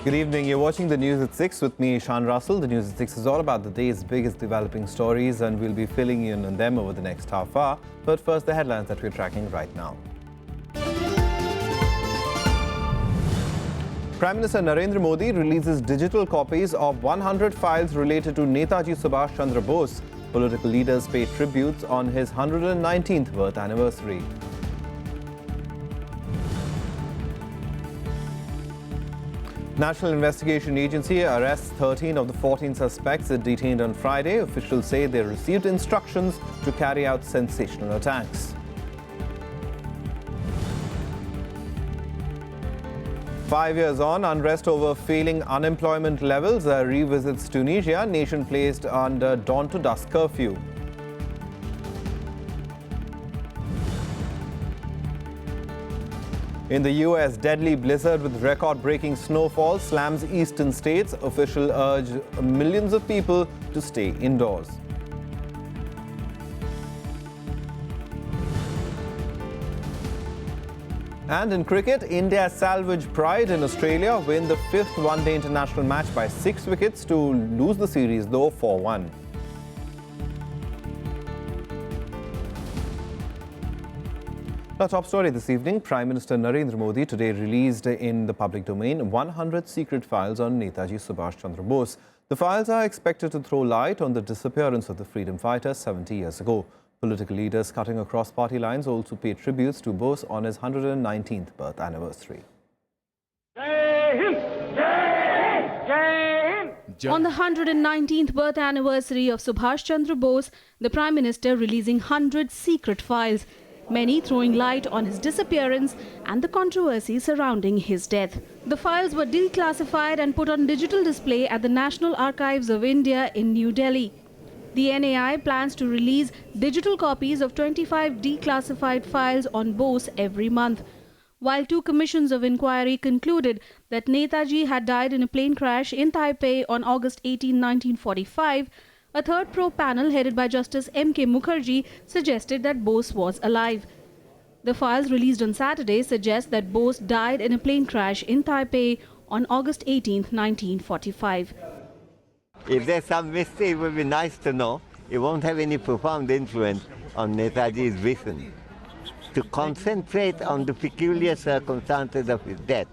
Good evening. You're watching the News at 6 with me, Ishan Russell. The News at 6 is all about the day's biggest developing stories, and we'll be filling you in on them over the next half hour. But first, the headlines that we're tracking right now. Prime Minister Narendra Modi releases digital copies of 100 files related to Netaji Subhash Chandra Bose. Political leaders pay tributes on his 119th birth anniversary. National Investigation Agency arrests 13 of the 14 suspects it detained on Friday. Officials say they received instructions to carry out sensational attacks. Five years on, unrest over failing unemployment levels revisits Tunisia. Nation placed under dawn to dusk curfew. In the U.S., deadly blizzard with record-breaking snowfall slams eastern states. Officials urge millions of people to stay indoors. And in cricket, India salvage pride in Australia, win the fifth one-day international match by 6 wickets to lose the series, though 4-1. Our top story this evening, Prime Minister Narendra Modi today released in the public domain 100 secret files on Netaji Subhash Chandra Bose. The files are expected to throw light on the disappearance of the freedom fighter 70 years ago. Political leaders cutting across party lines also paid tributes to Bose on his 119th birth anniversary. On the 119th birth anniversary of Subhash Chandra Bose, the Prime Minister releasing 100 secret files, many throwing light on his disappearance and the controversy surrounding his death. The files were declassified and put on digital display at the National Archives of India in New Delhi. The NAI plans to release digital copies of 25 declassified files on Bose every month. While 2 commissions of inquiry concluded that Netaji had died in a plane crash in Taipei on August 18, 1945, a third probe panel headed by Justice M.K. Mukherjee suggested that Bose was alive. The files released on Saturday suggest that Bose died in a plane crash in Taipei on August 18, 1945. If there's some mystery, it would be nice to know. It won't have any profound influence on Netaji's vision. To concentrate on the peculiar circumstances of his death,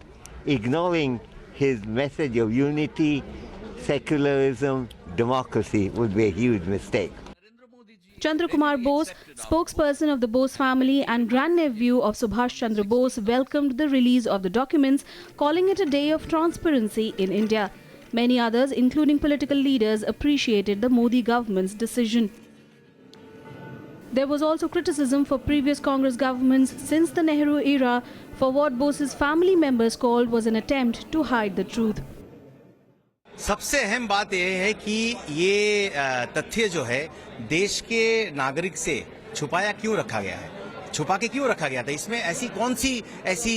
ignoring his message of unity, secularism, democracy would be a huge mistake. Chandra Kumar Bose, spokesperson of the Bose family and grandnephew of Subhash Chandra Bose, welcomed the release of the documents, calling it a day of transparency in India. Many others, including political leaders, appreciated the Modi government's decision. There was also criticism for previous Congress governments since the Nehru era for what Bose's family members called was an attempt to hide the truth. सबसे अहम बात यह है कि ये तथ्य जो है देश के नागरिक से छुपाया क्यों रखा गया है, छुपा के क्यों रखा गया था, इसमें ऐसी कौन सी ऐसी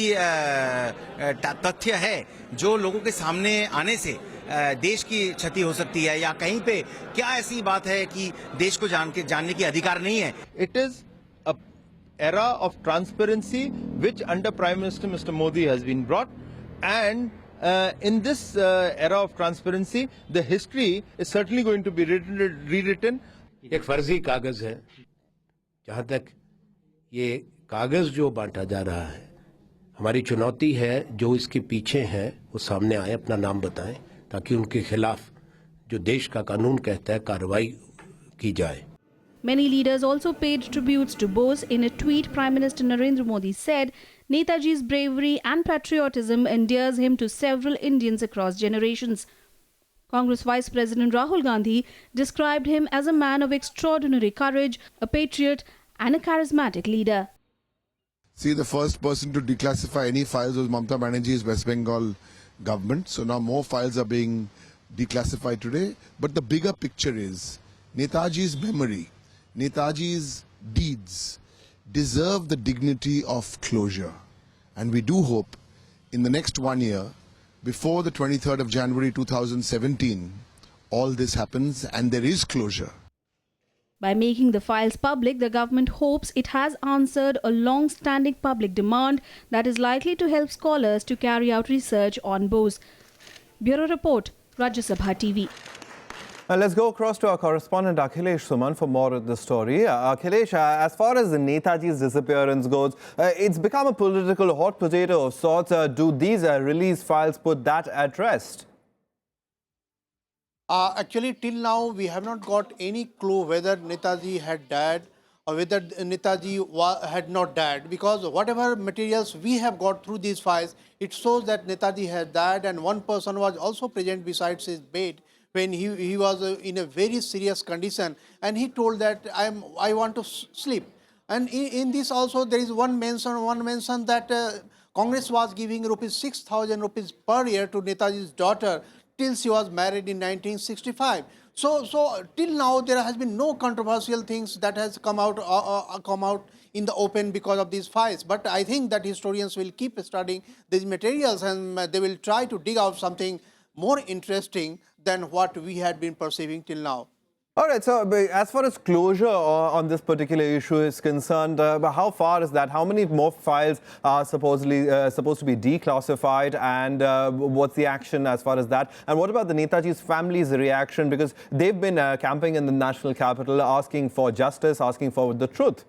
तथ्य है जो लोगों के सामने आने से देश की क्षति हो सकती है, या कहीं पे क्या ऐसी बात है कि देश को जानने की अधिकार नहीं है. It is a era of transparency which under Prime Minister Mr. Modi has been brought, and in this era of transparency, the history is certainly going to be rewritten. एक फर्जी कागज है. जहाँ तक ये कागज जो बांटा जा रहा है, हमारी चुनौती है जो इसके पीछे हैं वो सामने आए, अपना नाम बताएं, ताकि उनके खिलाफ जो देश का कानून कहता है कार्रवाई की जाए. Many leaders also paid tributes to Bose. In a tweet, Prime Minister Narendra Modi said, Netaji's bravery and patriotism endears him to several Indians across generations. Congress Vice President Rahul Gandhi described him as a man of extraordinary courage, a patriot and a charismatic leader. See, the first person to declassify any files was Mamata Banerjee's West Bengal government. So now more files are being declassified today. But the bigger picture is Netaji's memory, Netaji's deeds deserve the dignity of closure. And we do hope in the next 1 year, before the 23rd of January 2017, all this happens and there is closure. By making the files public, the government hopes it has answered a long-standing public demand that is likely to help scholars to carry out research on Bose. Bureau Report, Rajya Sabha TV. Let's go across to our correspondent Akhilesh Suman for more of the story. Akhilesh, as far as the Netaji's disappearance goes, it's become a political hot potato of sorts. Do these release files put that at rest? Actually, till now, we have not got any clue whether Netaji had died or whether Netaji had not died, because whatever materials we have got through these files, it shows that Netaji had died, and one person was also present besides his bed when he was in a very serious condition, and he told that I want to sleep. And in this also there is one mention that Congress was giving rupees 6,000 rupees per year to Netaji's daughter till she was married in 1965. So till now there has been no controversial things that has come out in the open because of these files. But I think that historians will keep studying these materials, and they will try to dig out something more interesting than what we had been perceiving till now. All right, so as far as closure on this particular issue is concerned, how far is that? How many more files are supposed to be declassified, and what's the action as far as that? And what about the Netaji's family's reaction? Because they've been camping in the national capital, asking for justice, asking for the truth.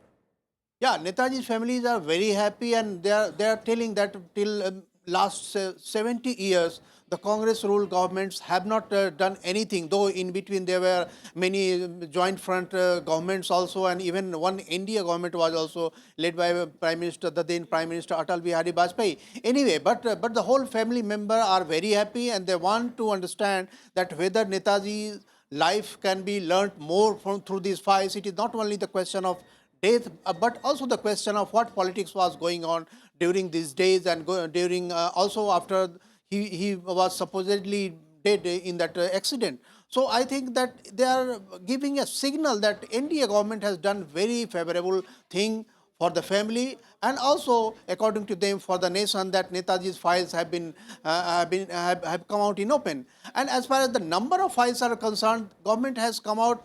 Yeah, Netaji's families are very happy, and they are telling that till last 70 years, the Congress-ruled governments have not done anything, though in between there were many joint front governments also, and even one India government was also led by the then Prime Minister Atal Bihari Vajpayee. Anyway, but the whole family member are very happy, and they want to understand that whether Netaji's life can be learnt more through these files. It is not only the question of death, but also the question of what politics was going on during these days, and during also after he was supposedly dead in that accident. So I think that they are giving a signal that India government has done very favorable thing for the family, and also according to them for the nation, that Netaji's files have come out in open. And as far as the number of files are concerned, government has come out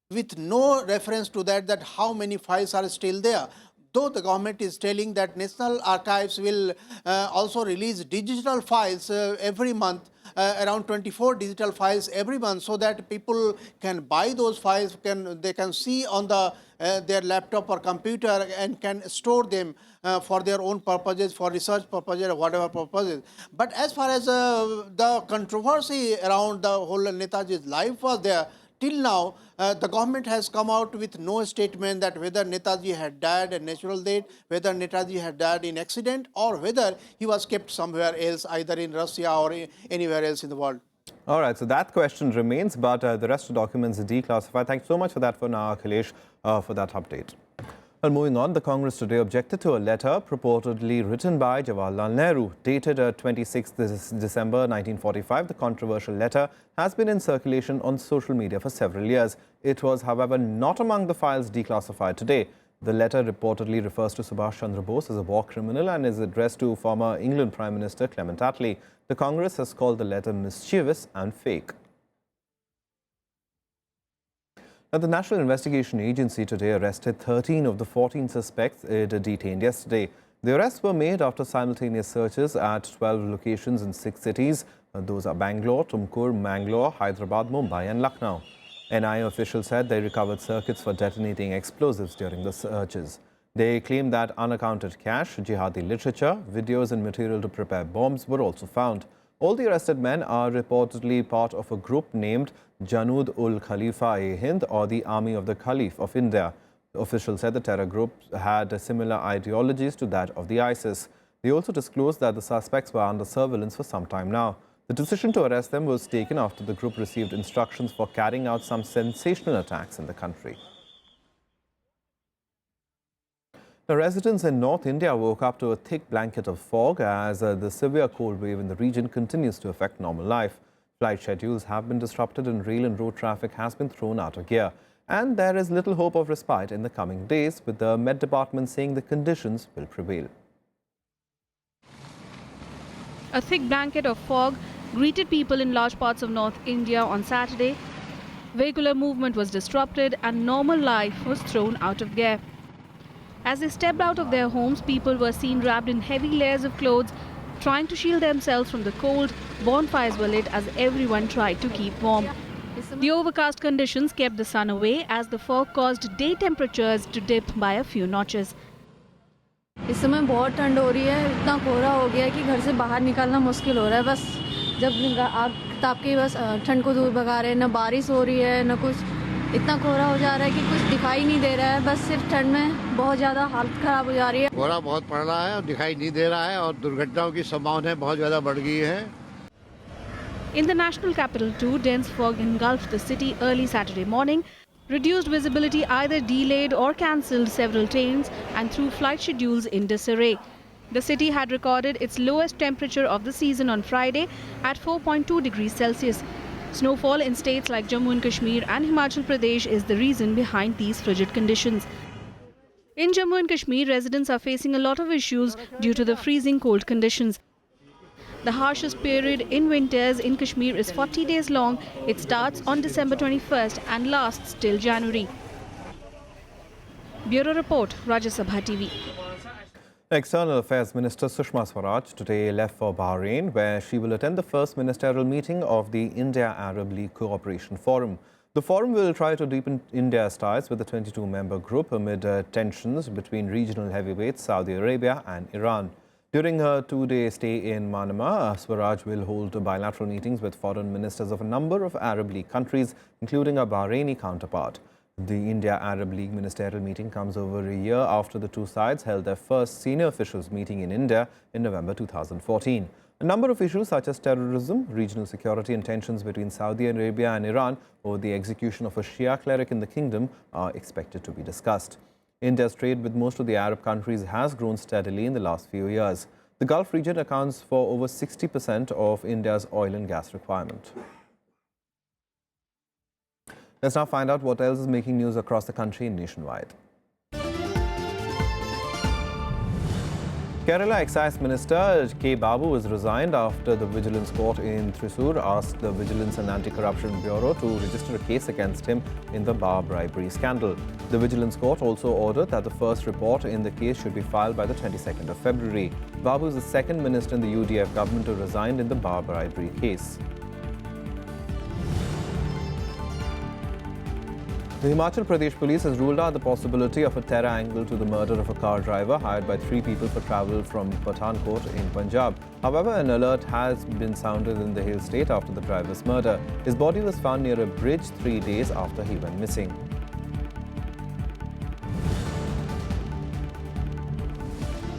with no reference to that how many files are still there. Though the government is telling that National Archives will also release digital files every month, around 24 digital files every month, so that people can buy those files, they can see on their laptop or computer, and can store them for their own purposes, for research purposes or whatever purposes. But as far as the controversy around the whole Netaji's life was there, till now, the government has come out with no statement that whether Netaji had died a natural death, whether Netaji had died in accident, or whether he was kept somewhere else, either in Russia or anywhere else in the world. All right, so that question remains, but the rest of the documents are declassified. Thanks so much for that for now, Akhilesh, for that update. Well, moving on, the Congress today objected to a letter purportedly written by Jawala Nehru, dated 26 December 1945. The controversial letter has been in circulation on social media for several years. It was, however, not among the files declassified today. The letter reportedly refers to Subhash Chandra Bose as a war criminal and is addressed to former England Prime Minister Clement Attlee. The Congress has called the letter mischievous and fake. Now, the National Investigation Agency today arrested 13 of the 14 suspects it detained yesterday. The arrests were made after simultaneous searches at 12 locations in 6 cities. Those are Bangalore, Tumkur, Mangalore, Hyderabad, Mumbai and Lucknow. NIA officials said they recovered circuits for detonating explosives during the searches. They claimed that unaccounted cash, jihadi literature, videos and material to prepare bombs were also found. All the arrested men are reportedly part of a group named Janud-ul-Khalifa-e-Hind, or the Army of the Caliph of India. The officials said the terror group had similar ideologies to that of the ISIS. They also disclosed that the suspects were under surveillance for some time now. The decision to arrest them was taken after the group received instructions for carrying out some sensational attacks in the country. The residents in North India woke up to a thick blanket of fog as the severe cold wave in the region continues to affect normal life. Flight schedules have been disrupted and rail and road traffic has been thrown out of gear. And there is little hope of respite in the coming days, with the Met Department saying the conditions will prevail. A thick blanket of fog greeted people in large parts of North India on Saturday. Vehicular movement was disrupted and normal life was thrown out of gear. As they stepped out of their homes, people were seen wrapped in heavy layers of clothes, Trying to shield themselves from the cold, bonfires were lit as everyone tried to keep warm. The overcast conditions kept the sun away as the fog caused day temperatures to dip by a few notches. इस समय बहुत ठंड हो रही है, इतना कोहरा हो गया है कि घर से बाहर निकलना मुश्किल हो रहा है। बस जब आग ताप के बस ठंड को दूर भगा रहे हैं, न बारिश हो रही है न कुछ, इतना कोहरा हो जा रहा है कि कुछ दिखाई नहीं दे रहा है। बस सिर्फ ठंड में बहुत ज़्यादा हालत खराब हो जा रही है। कोहरा बहुत पड़ रहा है और दिखाई नहीं दे रहा है और दुर्घटनाओं की संभावना बहुत ज़्यादा बढ़ गई है। In the national capital too, dense fog engulfed the city early Saturday morning. Reduced visibility either delayed or cancelled several trains and threw flight schedules in disarray. The city had recorded its lowest temperature of the season on Friday at 4.2 degrees Celsius. Snowfall in states like Jammu and Kashmir and Himachal Pradesh is the reason behind these frigid conditions. In Jammu and Kashmir, residents are facing a lot of issues due to the freezing cold conditions. The harshest period in winters in Kashmir is 40 days long. It starts on December 21st and lasts till January. Bureau Report, Rajya Sabha TV. External Affairs Minister Sushma Swaraj today left for Bahrain, where she will attend the first ministerial meeting of the India-Arab League Cooperation Forum. The forum will try to deepen India's ties with the 22-member group amid tensions between regional heavyweights Saudi Arabia and Iran. During her two-day stay in Manama, Swaraj will hold bilateral meetings with foreign ministers of a number of Arab League countries, including a Bahraini counterpart. The India-Arab League ministerial meeting comes over a year after the two sides held their first senior officials meeting in India in November 2014. A number of issues such as terrorism, regional security and tensions between Saudi Arabia and Iran over the execution of a Shia cleric in the kingdom are expected to be discussed. India's trade with most of the Arab countries has grown steadily in the last few years. The Gulf region accounts for over 60% of India's oil and gas requirement. Let's now find out what else is making news across the country and nationwide. Kerala Excise Minister K. Babu has resigned after the Vigilance Court in Thrissur asked the Vigilance and Anti-Corruption Bureau to register a case against him in the bar bribery scandal. The Vigilance Court also ordered that the first report in the case should be filed by the 22nd of February. Babu is the second minister in the UDF government to resign in the bar bribery case. The Himachal Pradesh police has ruled out the possibility of a terror angle to the murder of a car driver hired by 3 people for travel from Pathankot in Punjab. However, an alert has been sounded in the Hill state after the driver's murder. His body was found near a bridge 3 days after he went missing.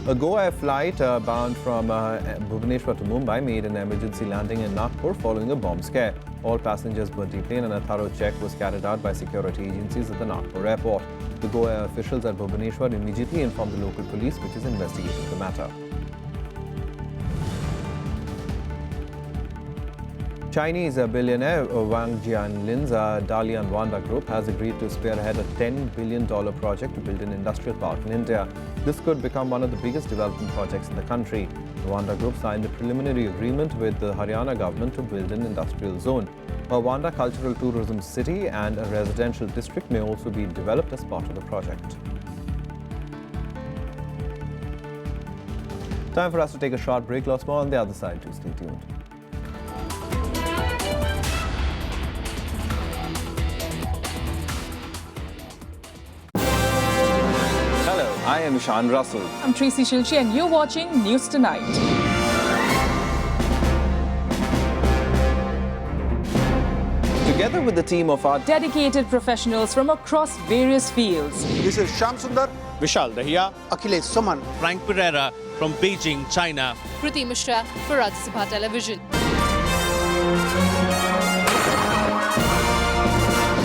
A Go Air flight bound from Bhubaneswar to Mumbai made an emergency landing in Nagpur following a bomb scare. All passengers were detained and a thorough check was carried out by security agencies at the Nagpur airport. The Go Air officials at Bhubaneswar immediately informed the local police, which is investigating the matter. Chinese billionaire Wang Jianlin's Dalian Wanda Group has agreed to spearhead a $10 billion project to build an industrial park in India. This could become one of the biggest development projects in the country. The Wanda Group signed a preliminary agreement with the Haryana government to build an industrial zone. A Wanda cultural tourism city and a residential district may also be developed as part of the project. Time for us to take a short break. Lots more on the other side too. Stay tuned. I am Ishan Russell. I'm Tracy Shilchi and you're watching News Tonight. Together with the team of our dedicated professionals from across various fields. This is Shyam Sundar, Vishal Dahiya, Akhilesh Suman, Frank Pereira from Beijing, China. Kriti Mishra for Rajya Sabha Television.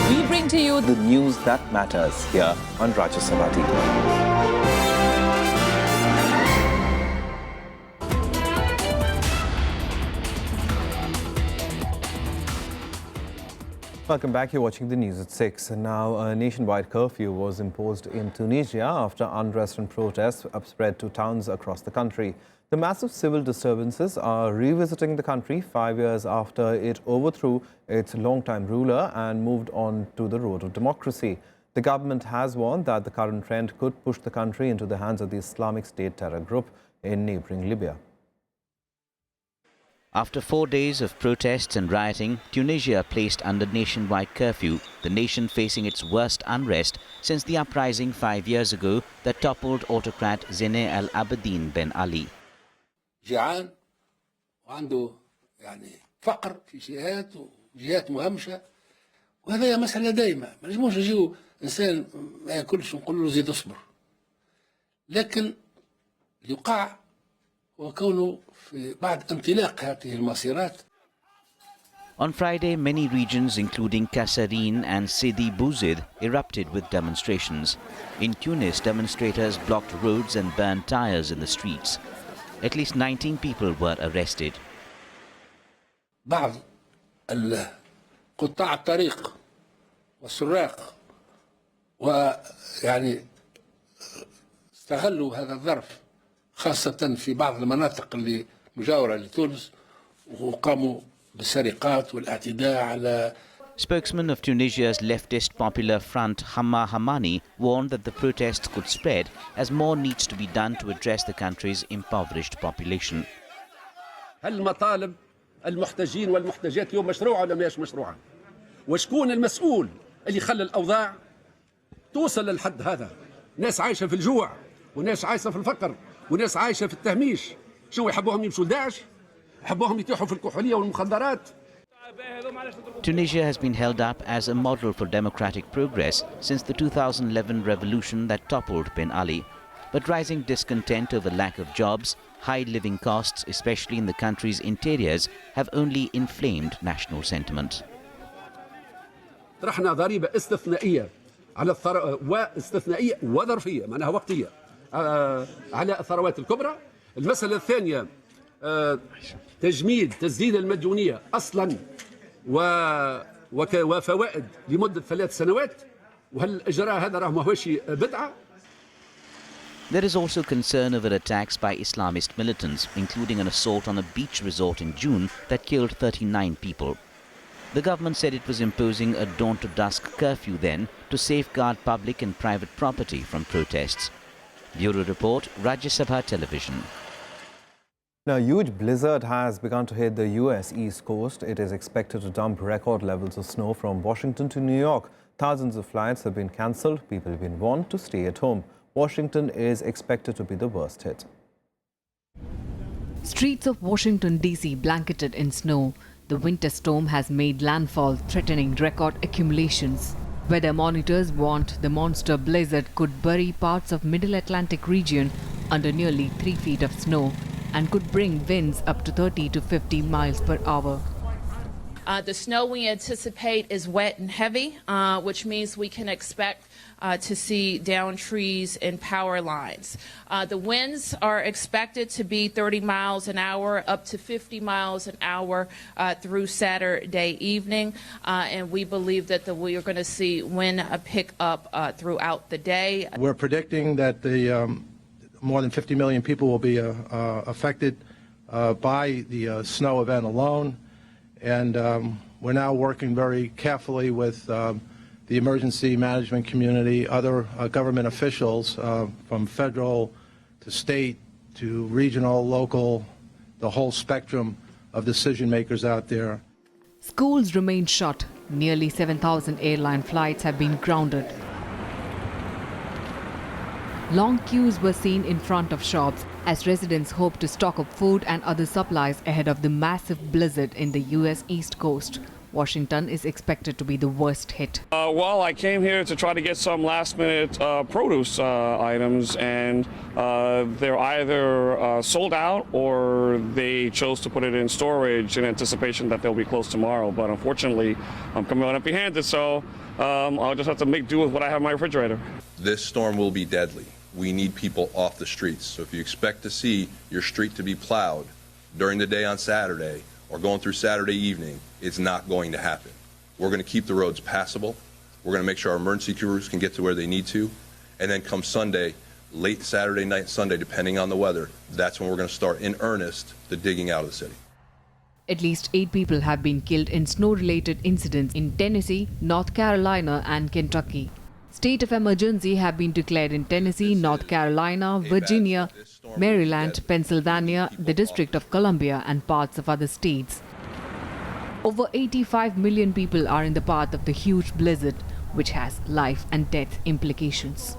We bring to you the news that matters here on Rajya Sabha TV. Welcome back. You're watching the news at 6. And now a nationwide curfew was imposed in Tunisia after unrest and protests spread to towns across the country. The massive civil disturbances are revisiting the country 5 years after it overthrew its longtime ruler and moved on to the road of democracy. The government has warned that the current trend could push the country into the hands of the Islamic State terror group in neighboring Libya. After 4 days of protests and rioting, Tunisia placed under nationwide curfew, the nation facing its worst unrest since the uprising 5 years ago that toppled autocrat Zine Al Abidine Ben Ali. جيعان وعنده يعني فقر في جهات وجهات مهمشة وهذا مسألة دائمة ما نجموش نجيو إنسان ما ياكلش ونقول له زيد اصبر لكن يقع وكونه في بعد انطلاق هذه المسيرات. On Friday, many regions including Kasserine and Sidi Bouzid erupted with demonstrations. In Tunis, demonstrators blocked roads and burned tires in the streets. At least 19 people were arrested. بعض قطاع الطريق والسراق ويعني استغلوا هذا الظرف خاصة في بعض المناطق اللي مجاورة لتونس وقاموا بالسرقات والاعتداء على. Spokesman of Tunisia's leftist Popular Front, Hamma Hamani, warned that the protests could spread as more needs to be done to address the country's impoverished population. هل المطالب المحتاجين والمحتاجات اليوم مشروعة ولا ماهيش مشروعة؟ وشكون المسؤول اللي خلى الأوضاع توصل للحد هذا؟ ناس عايشة في الجوع وناس عايشة في الفقر وناس عايشة في التهميش. شو يحبوهم يمشوا لداعش؟ يحبوهم يتيحوا في الكحولية والمخدرات؟ Tunisia has been held up as a model for democratic progress since the 2011 revolution that toppled Ben Ali. But rising discontent over lack of jobs, high living costs, especially in the country's interiors, have only inflamed national sentiment. طرحنا ضريبة استثنائية على واستثنائية وظرفية معناها وقتية على الثروات الكبرى. المسألة الثانية تسديد المديونية أصلا وفوائد لمدة 3 سنوات وهل الإجراء هذا راه ماهوش بدعة. There is also concern over attacks by Islamist militants, including an assault on a beach resort in June that killed 39 people. The government said it was imposing a dawn-to-dusk curfew then to safeguard public and private property from protests. Bureau Report, Rajya Sabha Television. Now, a huge blizzard has begun to hit the U.S. East Coast. It is expected to dump record levels of snow from Washington to New York. Thousands of flights have been cancelled. People have been warned to stay at home. Washington is expected to be the worst hit. Streets of Washington, D.C. blanketed in snow. The winter storm has made landfall, threatening record accumulations. Weather monitors warned the monster blizzard could bury parts of Middle Atlantic region under nearly 3 feet of snow and could bring winds up to 30 to 50 miles per hour. The snow we anticipate is wet and heavy, which means we can expect to see down trees and power lines. The winds are expected to be 30 miles an hour up to 50 miles an hour through Saturday evening, and we believe that we are going to see wind pick up throughout the day. We're predicting that more than 50 million people will be affected by the snow event alone. And we're now working very carefully with the emergency management community, other government officials from federal to state to regional, local, the whole spectrum of decision makers out there. Schools remain shut. Nearly 7,000 airline flights have been grounded. Long queues were seen in front of shops as residents hope to stock up food and other supplies ahead of the massive blizzard in the U.S. East Coast. Washington is expected to be the worst hit. Well, I came here to try to get some last-minute produce items, and they're either sold out or they chose to put it in storage in anticipation that they'll be closed tomorrow. But unfortunately, I'm coming on empty-handed, so I'll just have to make do with what I have in my refrigerator. This storm will be deadly. We need people off the streets. So if you expect to see your street to be plowed during the day on Saturday or going through Saturday evening, it's not going to happen. We're going to keep the roads passable. We're going to make sure our emergency crews can get to where they need to. And then come Sunday, late Saturday night, Sunday, depending on the weather, that's when we're going to start in earnest the digging out of the city. At least 8 people have been killed in snow-related incidents in Tennessee, North Carolina and Kentucky. State of emergency have been declared in Tennessee, North Carolina, Virginia, Maryland, Pennsylvania, the District of Columbia and parts of other states. Over 85 million people are in the path of the huge blizzard, which has life and death implications.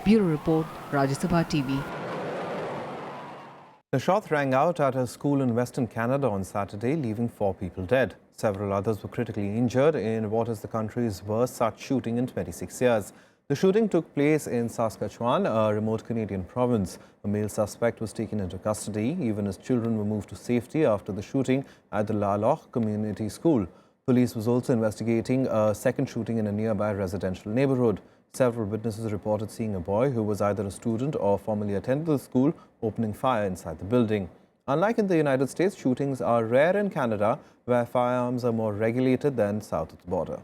Bureau Report, Rajya Sabha TV. The shot rang out at a school in Western Canada on Saturday, leaving 4 people dead. Several others were critically injured in what is the country's worst such shooting in 26 years. The shooting took place in Saskatchewan, a remote Canadian province. A male suspect was taken into custody. Even his children were moved to safety after the shooting at the La Loch Community School. Police was also investigating a second shooting in a nearby residential neighborhood. Several witnesses reported seeing a boy who was either a student or formerly attended the school opening fire inside the building. Unlike in the United States, shootings are rare in Canada, where firearms are more regulated than south of the border.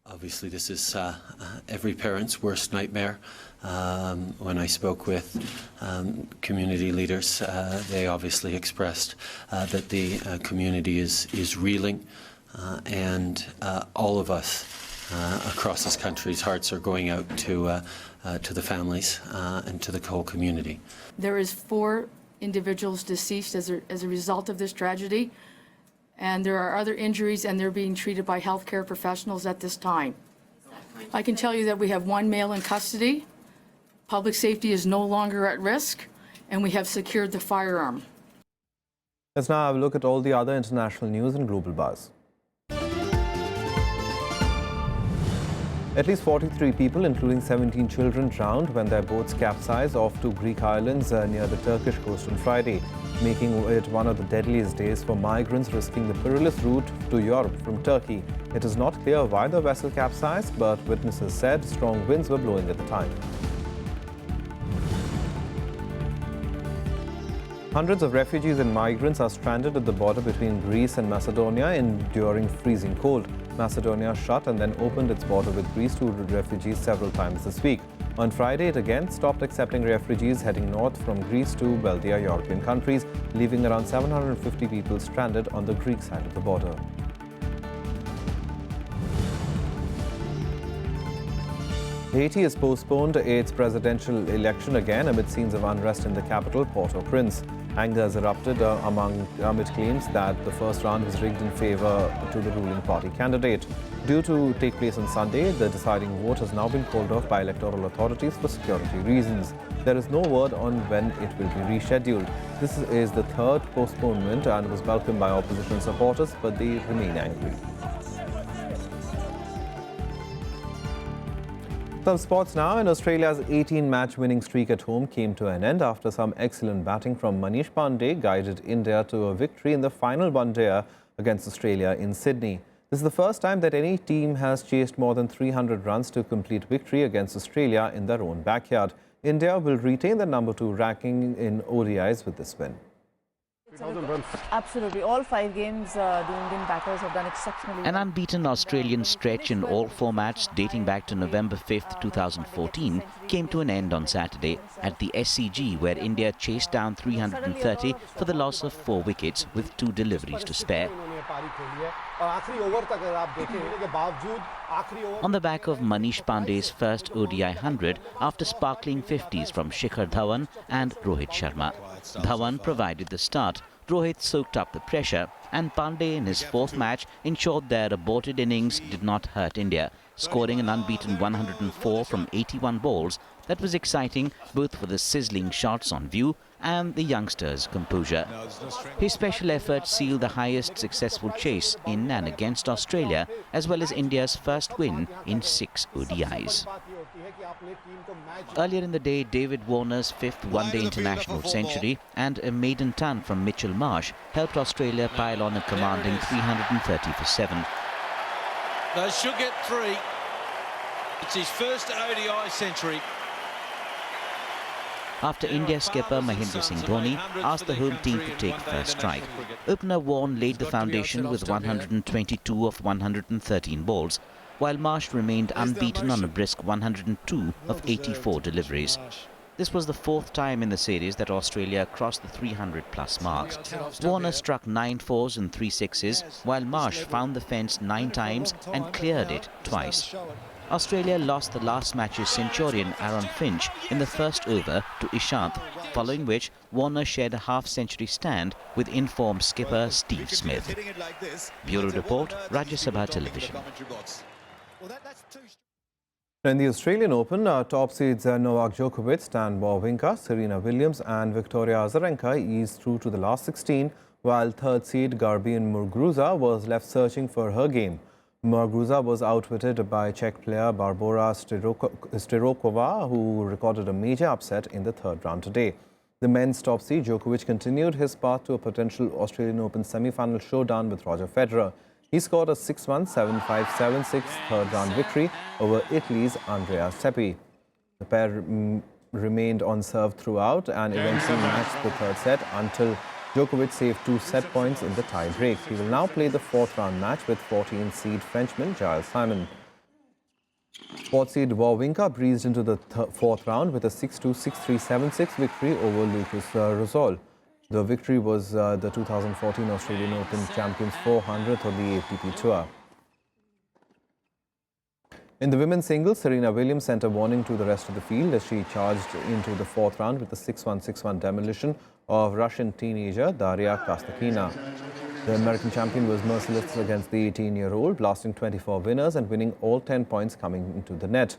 Obviously, this is every parent's worst nightmare. When I spoke with community leaders, they obviously expressed that the community is reeling, and all of us across this country's hearts are going out to the families and to the whole community. There is 4 individuals deceased as a result of this tragedy, and there are other injuries, and they're being treated by healthcare professionals at this time. I can tell you that we have 1 male in custody. Public safety is no longer at risk, and we have secured the firearm. Let's now have a look at all the other international news and global buzz. At least 43 people, including 17 children, drowned when their boats capsized off 2 Greek islands near the Turkish coast on Friday, making it one of the deadliest days for migrants risking the perilous route to Europe from Turkey. It is not clear why the vessel capsized, but witnesses said strong winds were blowing at the time. Hundreds of refugees and migrants are stranded at the border between Greece and Macedonia, enduring freezing cold. Macedonia shut and then opened its border with Greece to refugees several times this week. On Friday, it again stopped accepting refugees heading north from Greece to wealthier European countries, leaving around 750 people stranded on the Greek side of the border. Haiti has postponed its presidential election again amid scenes of unrest in the capital, Port-au-Prince. Anger has erupted amid claims that the first round was rigged in favor to the ruling party candidate. Due to take place on Sunday, the deciding vote has now been called off by electoral authorities for security reasons. There is no word on when it will be rescheduled. This is the 3rd postponement and was welcomed by opposition supporters, but they remain angry. Some sports now, and Australia's 18-match winning streak at home came to an end after some excellent batting from Manish Pandey guided India to a victory in the final one-dayer against Australia in Sydney. This is the first time that any team has chased more than 300 runs to complete victory against Australia in their own backyard. India will retain the number 2 ranking in ODIs with this win. Absolutely. All 5 games, the Indian batters have done exceptionally well. An unbeaten Australian stretch in all formats dating back to November 5th, 2014 came to an end on Saturday at the SCG, where India chased down 330 for the loss of 4 wickets with 2 deliveries to spare. On the back of Manish Pandey's first ODI 100 after sparkling 50s from Shikhar Dhawan and Rohit Sharma. Dhawan provided the start, Rohit soaked up the pressure, and Pandey in his 4th match ensured their aborted innings did not hurt India, scoring an unbeaten 104 from 81 balls. That was exciting both for the sizzling shots on view and the youngsters' composure. His special effort sealed the highest successful chase in and against Australia, as well as India's first win in 6 ODIs. Earlier in the day, David Warner's 5th one-day international century and a maiden ton from Mitchell Marsh helped Australia pile on a commanding 330 for 7. They should get 3. It's his first ODI century. After India skipper Mahendra Singh Dhoni asked the home team to take first strike, opener Warne laid the foundation with 122 of 113 balls, while Marsh remained unbeaten on a brisk 102 of 84 deliveries. This was the fourth time in the series that Australia crossed the 300-plus marks. Warner struck 9 fours and 3 sixes, while Marsh found the fence 9 times and cleared it twice. Australia lost the last match's centurion Aaron Finch in the first over to Ishant, following which Warner shared a half-century stand with informed skipper Steve Smith. Bureau Report, Rajya Sabha Television. In the Australian Open, top seeds Novak Djokovic, Stan Wawrinka, Serena Williams and Victoria Azarenka eased through to the last 16, while third seed Garbiñe Muguruza was left searching for her game. Muguruza was outwitted by Czech player Barbora Styrokova, who recorded a major upset in the third round today. The men's top seed Djokovic continued his path to a potential Australian Open semi-final showdown with Roger Federer. He scored a 6-1, 7-5, 7-6 third-round victory over Italy's Andrea Seppi. The pair remained on serve throughout and eventually matched the third set until Djokovic saved 2 set points in the tie-break. He will now play the fourth-round match with 14th-seed Frenchman Giles Simon. Fourth seed Wawrinka breezed into the fourth round with a 6-2, 6-3, 7-6 victory over Lucas Rosol. The victory was the 2014 Australian Open champions 400th on the ATP Tour. In the women's singles, Serena Williams sent a warning to the rest of the field as she charged into the fourth round with a 6-1, 6-1 demolition of Russian teenager Daria Kastakina. The American champion was merciless against the 18-year-old, blasting 24 winners and winning all 10 points coming into the net.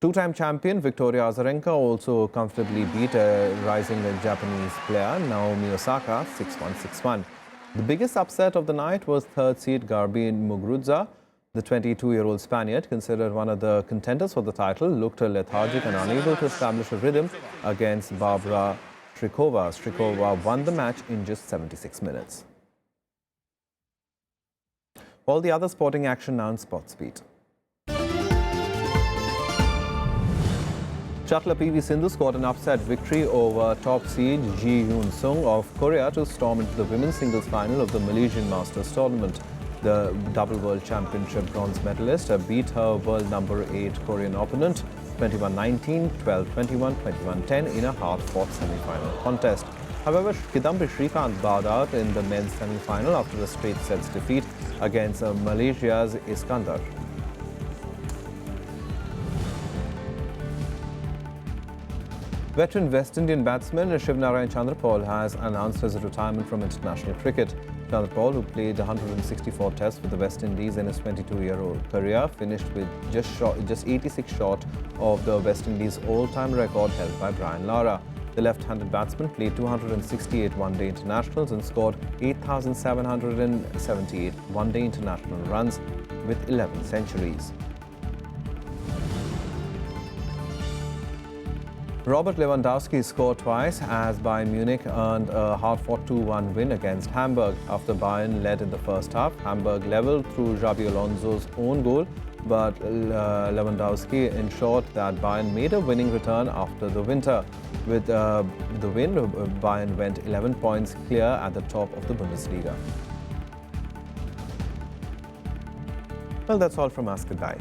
Two-time champion Victoria Azarenka also comfortably beat a rising Japanese player Naomi Osaka 6-1, 6-1. The biggest upset of the night was third seed Garbiñe Muguruza. The 22-year-old Spaniard, considered one of the contenders for the title, looked lethargic and unable to establish a rhythm against Barbara Strykova. Strykova won the match in just 76 minutes. All the other sporting action now in Sport Speed. Shuttler PV Sindhu scored an upset victory over top seed Ji Yoon Sung of Korea to storm into the women's singles final of the Malaysian Masters tournament. The double world championship bronze medalist beat her world number 8 Korean opponent 21-19, 12-21, 21-10 in a hard-fought semi-final contest. However, Kidambi Srikanth bowed out in the men's semi-final after a straight sets defeat against Malaysia's Iskandar. Veteran West Indian batsman Shivnarayan Chandrapal has announced his retirement from international cricket. Chandrapal, who played 164 tests with the West Indies in his 22-year-old career, finished with just 86 short of the West Indies' all-time record held by Brian Lara. The left-handed batsman played 268 one-day internationals and scored 8,778 one-day international runs with 11 centuries. Robert Lewandowski scored twice as Bayern Munich earned a hard-fought 2-1 win against Hamburg. After Bayern led in the first half, Hamburg levelled through Xabi Alonso's own goal, but Lewandowski ensured that Bayern made a winning return after the winter. With the win, Bayern went 11 points clear at the top of the Bundesliga. Well, that's all from Ask a Guy.